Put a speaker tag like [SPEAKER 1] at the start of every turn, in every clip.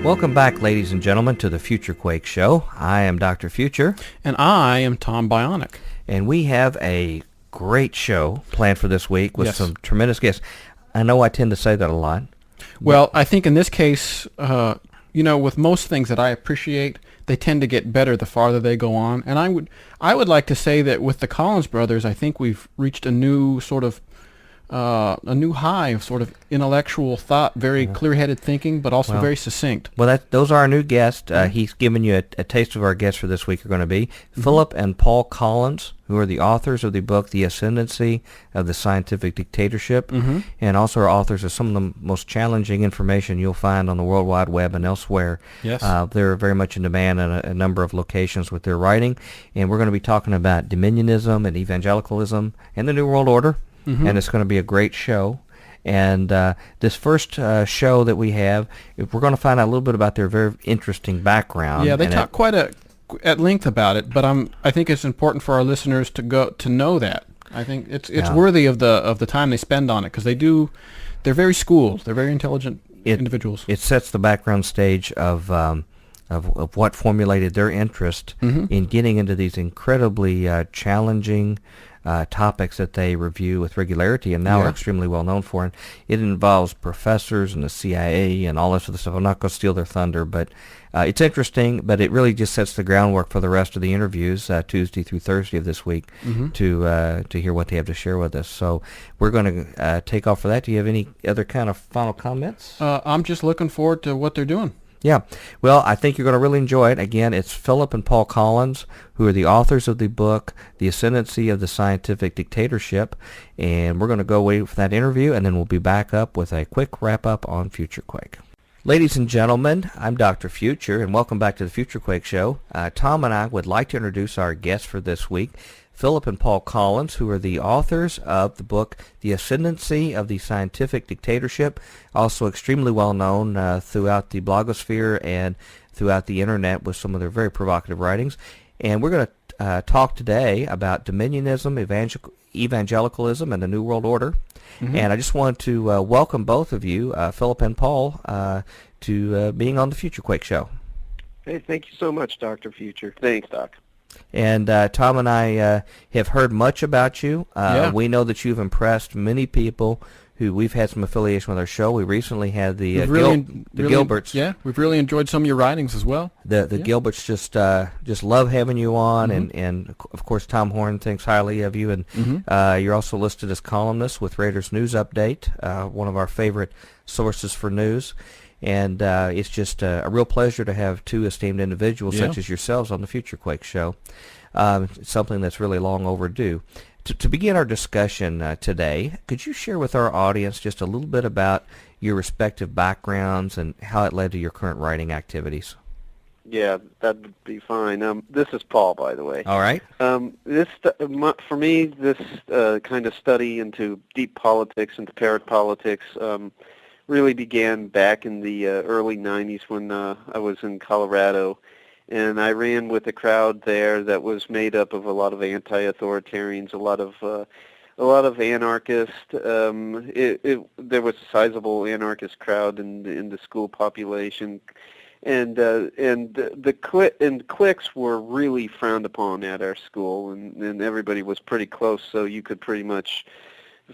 [SPEAKER 1] Welcome back, ladies and gentlemen, to the Future Quake Show. I am Dr. Future.
[SPEAKER 2] And I am Tom Bionic.
[SPEAKER 1] And we have a great show planned for this week with
[SPEAKER 2] Yes.
[SPEAKER 1] some tremendous guests. I know I tend to say that a lot.
[SPEAKER 2] Well, I think in this case, with most things that I appreciate, they tend to get better the farther they go on. And I would like to say that with the Collins brothers, I think we've reached a new sort of a new high of sort of intellectual thought, very clear-headed thinking, but also very succinct.
[SPEAKER 1] Well, those are our new guests. He's given you a taste of our guests for this week are going to be Phillip and Paul Collins, who are the authors of the book The Ascendancy of the Scientific Dictatorship, and also are authors of some of the most challenging information you'll find on the World Wide Web and elsewhere.
[SPEAKER 2] Yes.
[SPEAKER 1] They're very much in demand in a number of locations with their writing, and we're going to be talking about Dominionism and Evangelicalism and the New World Order. And it's going to be a great show. And this first show that we have, we're going to find out a little bit about their very interesting background.
[SPEAKER 2] Yeah, they talk quite at length about it, but I think it's important for our listeners to know that. I think it's worthy of the time they spend on it, because they're very schooled. They're very intelligent individuals.
[SPEAKER 1] It sets the background stage of what formulated their interest in getting into these incredibly challenging topics that they review with regularity and now are extremely well known for. And it involves professors and the CIA and all this other stuff. I'm not going to steal their thunder, but it's interesting, but it really just sets the groundwork for the rest of the interviews Tuesday through Thursday of this week to hear what they have to share with us. So we're going to take off for that. Do you have any other kind of final comments?
[SPEAKER 2] I'm just looking forward to what they're doing.
[SPEAKER 1] Yeah. Well, I think you're going to really enjoy it. Again, it's Phillip and Paul Collins, who are the authors of the book, The Ascendancy of the Scientific Dictatorship. And we're going to go away for that interview, and then we'll be back up with a quick wrap-up on Future Quake. Ladies and gentlemen, I'm Dr. Future, and welcome back to the Future Quake Show. Tom and I would like to introduce our guests for this week, Phillip and Paul Collins, who are the authors of the book The Ascendancy of the Scientific Dictatorship, also extremely well known throughout the blogosphere and throughout the internet with some of their very provocative writings. And we're going to talk today about Dominionism, Evangelicalism, and the New World Order. And I just want to welcome both of you, Phillip and Paul, to being on the Future Quake Show.
[SPEAKER 3] Hey, thank you so much, Dr. Future. Thanks, Doc.
[SPEAKER 1] And Tom and I have heard much about you. We know that you've impressed many people who we've had some affiliation with our show. We recently had the Gilberts.
[SPEAKER 2] Yeah, we've really enjoyed some of your writings as well.
[SPEAKER 1] The Gilberts just love having you on, and of course Tom Horn thinks highly of you. And you're also listed as columnist with Raiders News Update, one of our favorite sources for news. And it's just a real pleasure to have two esteemed individuals such as yourselves on the Future Quake Show. It's something that's really long overdue. To begin our discussion today, could you share with our audience just a little bit about your respective backgrounds and how it led to your current writing activities?
[SPEAKER 3] Yeah, that'd be fine. This is Paul, by the way.
[SPEAKER 1] All right.
[SPEAKER 3] For me, this kind of study into deep politics and parapolitics really began back in the early 90s when I was in Colorado, and I ran with a crowd there that was made up of a lot of anti-authoritarians, a lot of anarchists. There was a sizable anarchist crowd in the school population, and cliques were really frowned upon at our school, and everybody was pretty close, so you could pretty much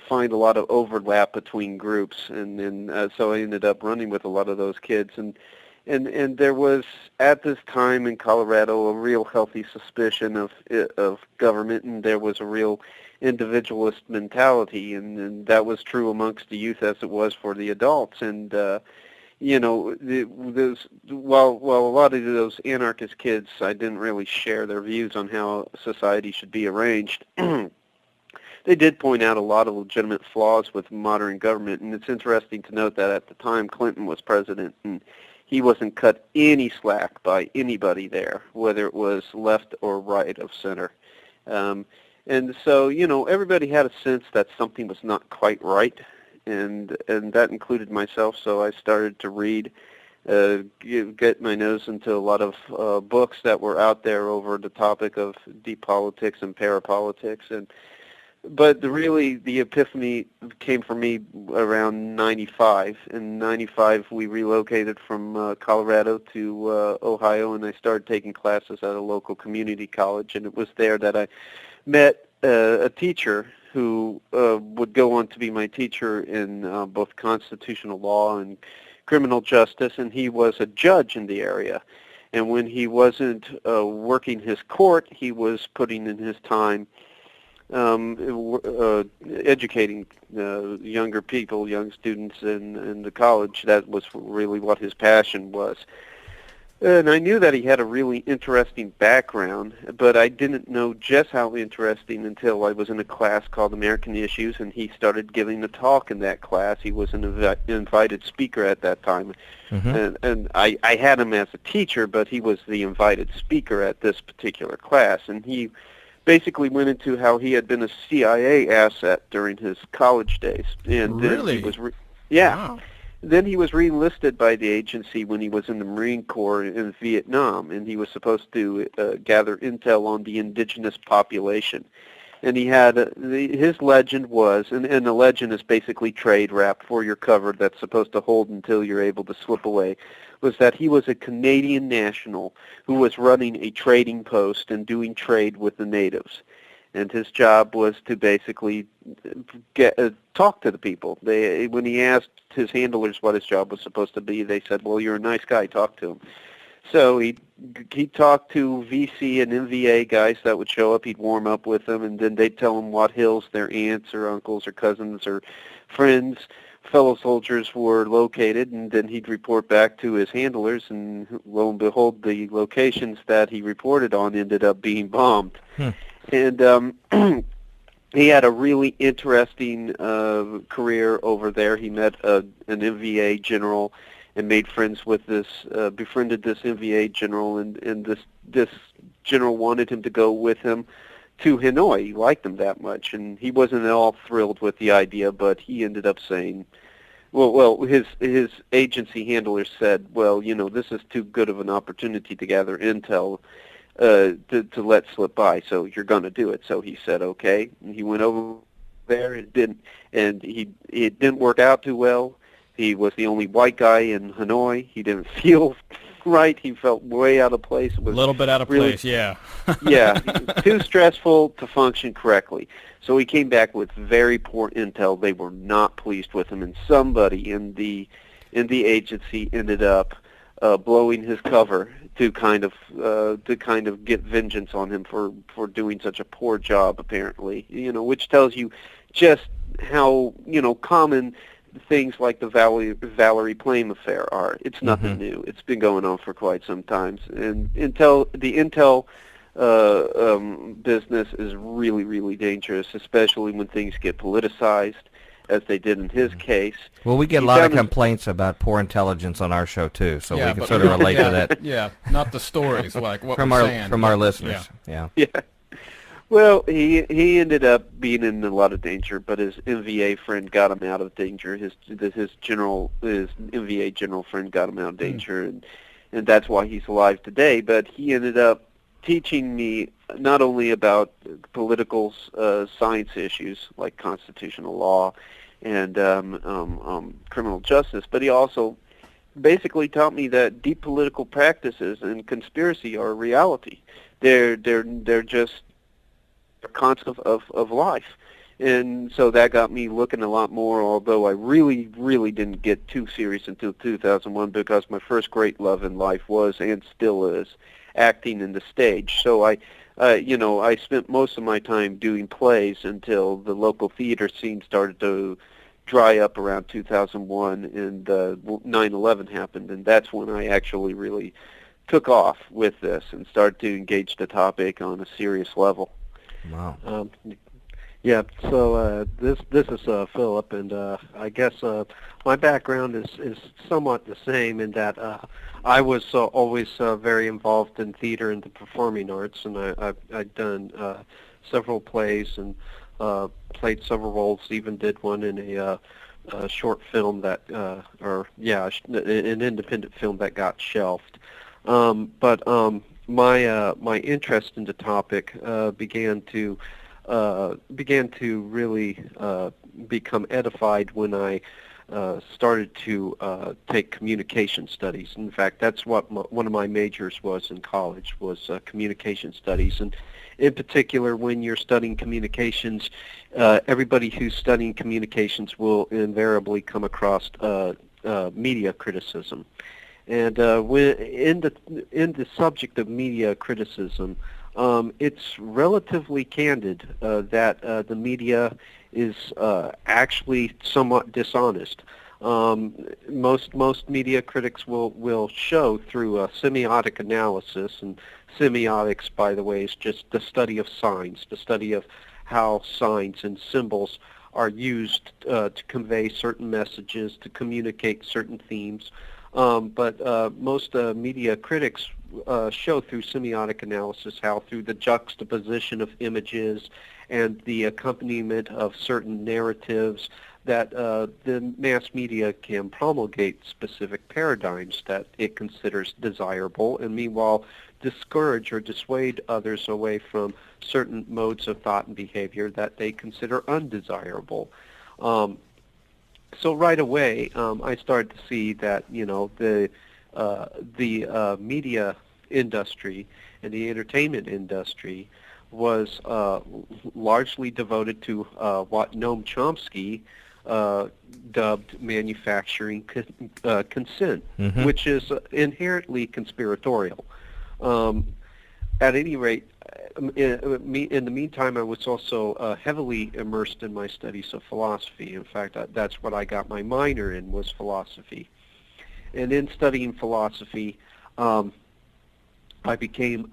[SPEAKER 3] find a lot of overlap between groups, and so I ended up running with a lot of those kids, and there was at this time in Colorado a real healthy suspicion of government, and there was a real individualist mentality, and that was true amongst the youth as it was for the adults, and while a lot of those anarchist kids, I didn't really share their views on how society should be arranged. They did point out a lot of legitimate flaws with modern government, and it's interesting to note that at the time Clinton was president, and he wasn't cut any slack by anybody there, whether it was left or right of center. And so, everybody had a sense that something was not quite right, and that included myself, so I started to read, get my nose into a lot of books that were out there over the topic of deep politics and parapolitics, and but the epiphany came for me around 95. In 95, we relocated from Colorado to Ohio, and I started taking classes at a local community college, and it was there that I met a teacher who would go on to be my teacher in both constitutional law and criminal justice, and he was a judge in the area. And when he wasn't working his court, he was putting in his time educating younger people, young students in the college. That was really what his passion was. And I knew that he had a really interesting background, but I didn't know just how interesting until I was in a class called American Issues, and he started giving a talk in that class. He was an invited speaker at that time. Mm-hmm. And I had him as a teacher, but he was the invited speaker at this particular class. And he basically went into how he had been a CIA asset during his college days. And
[SPEAKER 2] really?
[SPEAKER 3] Then he was yeah.
[SPEAKER 2] Wow.
[SPEAKER 3] Then he was re-enlisted by the agency when he was in the Marine Corps in Vietnam, and he was supposed to gather intel on the indigenous population. And he had his legend was, and the legend is basically trade wrap for your cover that's supposed to hold until you're able to slip away, was that he was a Canadian national who was running a trading post and doing trade with the natives. And his job was to basically talk to the people. When he asked his handlers what his job was supposed to be, they said, "Well, you're a nice guy. Talk to him." So he talked to VC and MVA guys that would show up. He'd warm up with them, and then they'd tell him what hills their aunts or uncles or cousins or friends, fellow soldiers were located, and then he'd report back to his handlers, and lo and behold, the locations that he reported on ended up being bombed. And he had a really interesting career over there. He met an MVA general and made friends with befriended this MVA general, and this general wanted him to go with him to Hanoi. He liked him that much, and he wasn't at all thrilled with the idea, but he ended up saying, well, his agency handler said, well, this is too good of an opportunity to gather intel to let slip by, so you're going to do it. So he said, okay, and he went over there. It didn't work out too well. He was the only white guy in Hanoi. He didn't feel right. He felt way out of place. It was
[SPEAKER 2] a little bit out of place, yeah.
[SPEAKER 3] Yeah, too stressful to function correctly. So he came back with very poor intel. They were not pleased with him, and somebody in the agency ended up blowing his cover to kind of get vengeance on him for doing such a poor job, apparently. Which tells you just how common things like the Valerie Plame affair are. It's nothing new. It's been going on for quite some time, and the intel business is really, really dangerous, especially when things get politicized, as they did in his case.
[SPEAKER 1] Well, we get a lot of complaints about poor intelligence on our show too, so we can sort of relate to that.
[SPEAKER 2] Yeah, not the stories like what
[SPEAKER 1] from
[SPEAKER 2] we're saying.
[SPEAKER 1] From our listeners. Yeah.
[SPEAKER 3] Well, he ended up being in a lot of danger, but his MVA friend got him out of danger. His MVA general friend got him out of danger, and that's why he's alive today. But he ended up teaching me not only about political science issues like constitutional law and criminal justice, but he also basically taught me that deep political practices and conspiracy are a reality. They're just a concept of life. And so that got me looking a lot more, although I really, really didn't get too serious until 2001, because my first great love in life was, and still is, acting in the stage. So I spent most of my time doing plays until the local theater scene started to dry up around 2001, and 9/11 happened, and that's when I actually really took off with this and started to engage the topic on a serious level.
[SPEAKER 1] Wow.
[SPEAKER 4] Yeah, so this is Philip, and I guess my background is somewhat the same in that I was always very involved in theater and the performing arts, and I've done several plays and played several roles, even did one in a short film that, an independent film that got shelved. But my interest in the topic began to began to really become edified when I started to take communication studies. In fact, that's what one of my majors was in college, was communication studies. And in particular, when you're studying communications, everybody who's studying communications will invariably come across media criticism. And in the subject of media criticism, it's relatively candid that the media is actually somewhat dishonest. Most media critics will show through semiotic analysis, and semiotics, by the way, is just the study of signs, the study of how signs and symbols are used to convey certain messages, to communicate certain themes. But most media critics show through semiotic analysis how through the juxtaposition of images and the accompaniment of certain narratives that the mass media can promulgate specific paradigms that it considers desirable, and meanwhile discourage or dissuade others away from certain modes of thought and behavior that they consider undesirable. So right away, I started to see that the media industry and the entertainment industry was largely devoted to what Noam Chomsky dubbed manufacturing consent, which is inherently conspiratorial. At any rate, in the meantime, I was also heavily immersed in my studies of philosophy. In fact, that's what I got my minor in, was philosophy. And in studying philosophy, I became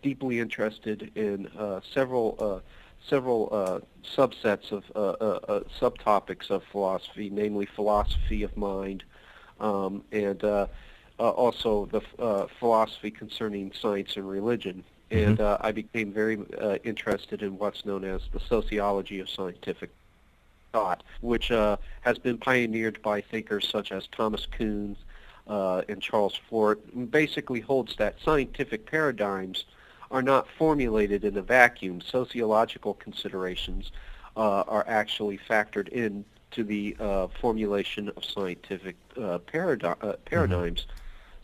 [SPEAKER 4] deeply interested in several subsets of subtopics of philosophy, namely philosophy of mind, and also the philosophy concerning science and religion. And I became very interested in what's known as the sociology of scientific thought, which has been pioneered by thinkers such as Thomas Kuhn and Charles Fort, and basically holds that scientific paradigms are not formulated in a vacuum. Sociological considerations are actually factored into the formulation of scientific paradigms.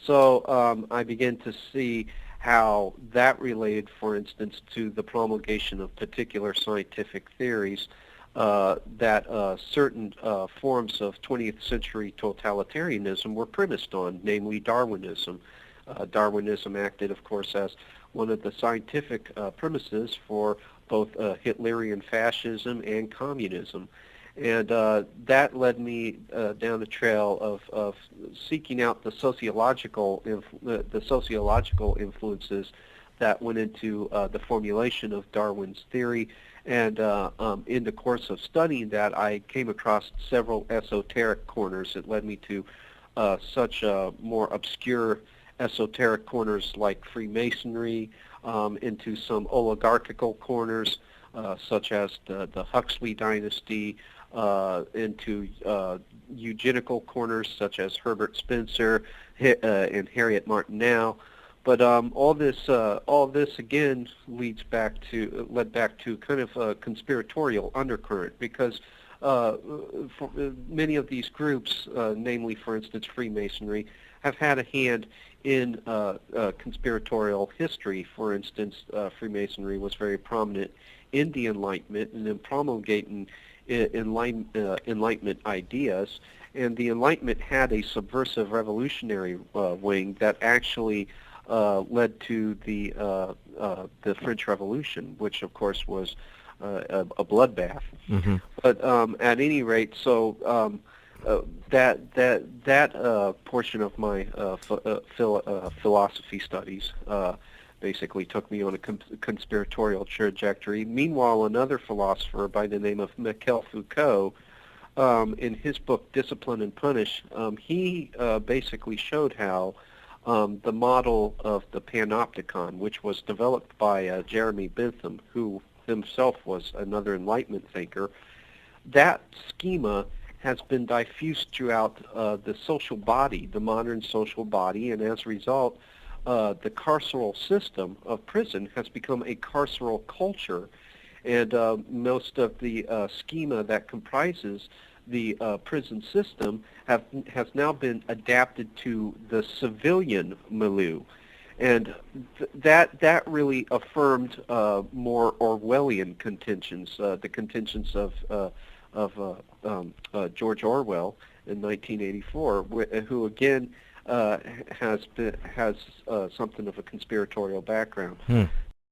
[SPEAKER 4] So I began to see how that related, for instance, to the promulgation of particular scientific theories that certain forms of 20th century totalitarianism were premised on, namely Darwinism. Darwinism acted, of course, as one of the scientific premises for both Hitlerian fascism and communism. And that led me down the trail of seeking out the sociological influences that went into the formulation of Darwin's theory. And in the course of studying that, I came across several esoteric corners. It led me to such more obscure esoteric corners like Freemasonry, into some oligarchical corners such as the Huxley dynasty, into eugenical corners such as Herbert Spencer and Harriet Martineau. But all this again led back to kind of a conspiratorial undercurrent, because for many of these groups, namely, for instance, Freemasonry, have had a hand in conspiratorial history. For instance, Freemasonry was very prominent in the Enlightenment and in promulgating Enlightenment ideas, and the Enlightenment had a subversive revolutionary wing that actually led to the French Revolution, which of course was a bloodbath. But at any rate, so that portion of my philosophy studies basically took me on a conspiratorial trajectory. Meanwhile, another philosopher by the name of Michel Foucault, in his book Discipline and Punish, he basically showed how the model of the panopticon, which was developed by Jeremy Bentham, who himself was another Enlightenment thinker, that schema has been diffused throughout the social body, the modern social body, and as a result, the carceral system of prison has become a carceral culture, and most of the schema that comprises the prison system has now been adapted to the civilian milieu. And that really affirmed more Orwellian contentions, the contentions of George Orwell in 1984, who again has something of a conspiratorial background.